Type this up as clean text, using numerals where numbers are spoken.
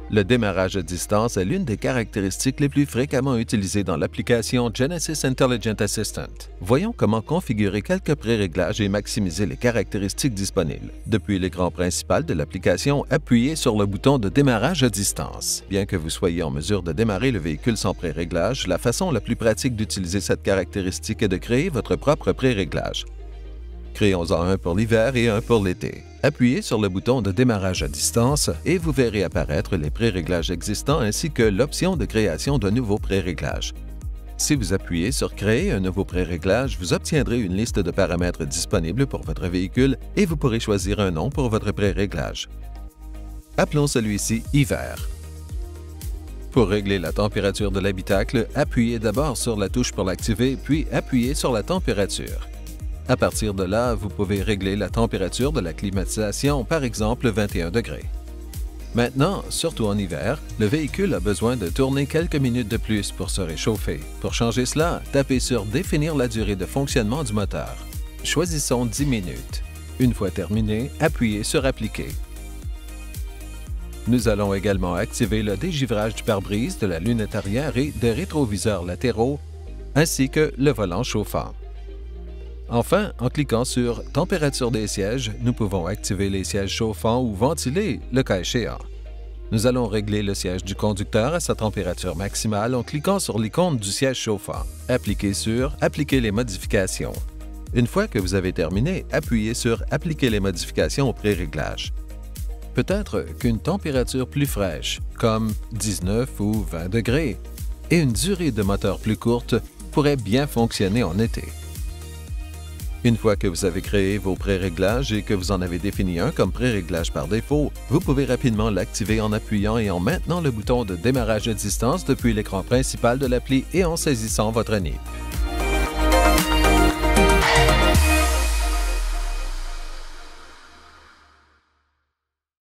Le démarrage à distance est l'une des caractéristiques les plus fréquemment utilisées dans l'application Genesys Intelligent Assistant. Voyons comment configurer quelques pré-réglages et maximiser les caractéristiques disponibles. Depuis l'écran principal de l'application, appuyez sur le bouton de démarrage à distance. Bien que vous soyez en mesure de démarrer le véhicule sans pré-réglage, la façon la plus pratique d'utiliser cette caractéristique est de créer votre propre pré-réglage. Créons-en un pour l'hiver et un pour l'été. Appuyez sur le bouton de démarrage à distance et vous verrez apparaître les pré-réglages existants ainsi que l'option de création d'un nouveau pré-réglage. Si vous appuyez sur « Créer un nouveau pré-réglage », vous obtiendrez une liste de paramètres disponibles pour votre véhicule et vous pourrez choisir un nom pour votre pré-réglage. Appelons celui-ci « Hiver ». Pour régler la température de l'habitacle, appuyez d'abord sur la touche pour l'activer, puis appuyez sur la température. À partir de là, vous pouvez régler la température de la climatisation, par exemple 21 degrés. Maintenant, surtout en hiver, le véhicule a besoin de tourner quelques minutes de plus pour se réchauffer. Pour changer cela, tapez sur « Définir la durée de fonctionnement du moteur ». Choisissons 10 minutes. Une fois terminé, appuyez sur « Appliquer ». Nous allons également activer le dégivrage du pare-brise, de la lunette arrière et des rétroviseurs latéraux, ainsi que le volant chauffant. Enfin, en cliquant sur « Température des sièges », nous pouvons activer les sièges chauffants ou ventilés, le cas échéant. Nous allons régler le siège du conducteur à sa température maximale en cliquant sur l'icône du siège chauffant. Appliquez sur « Appliquer les modifications ». Une fois que vous avez terminé, appuyez sur « Appliquer les modifications au pré-réglage ». Peut-être qu'une température plus fraîche, comme 19 ou 20 degrés, et une durée de moteur plus courte pourrait bien fonctionner en été. Une fois que vous avez créé vos pré-réglages et que vous en avez défini un comme pré-réglage par défaut, vous pouvez rapidement l'activer en appuyant et en maintenant le bouton de démarrage à distance depuis l'écran principal de l'appli et en saisissant votre NIP.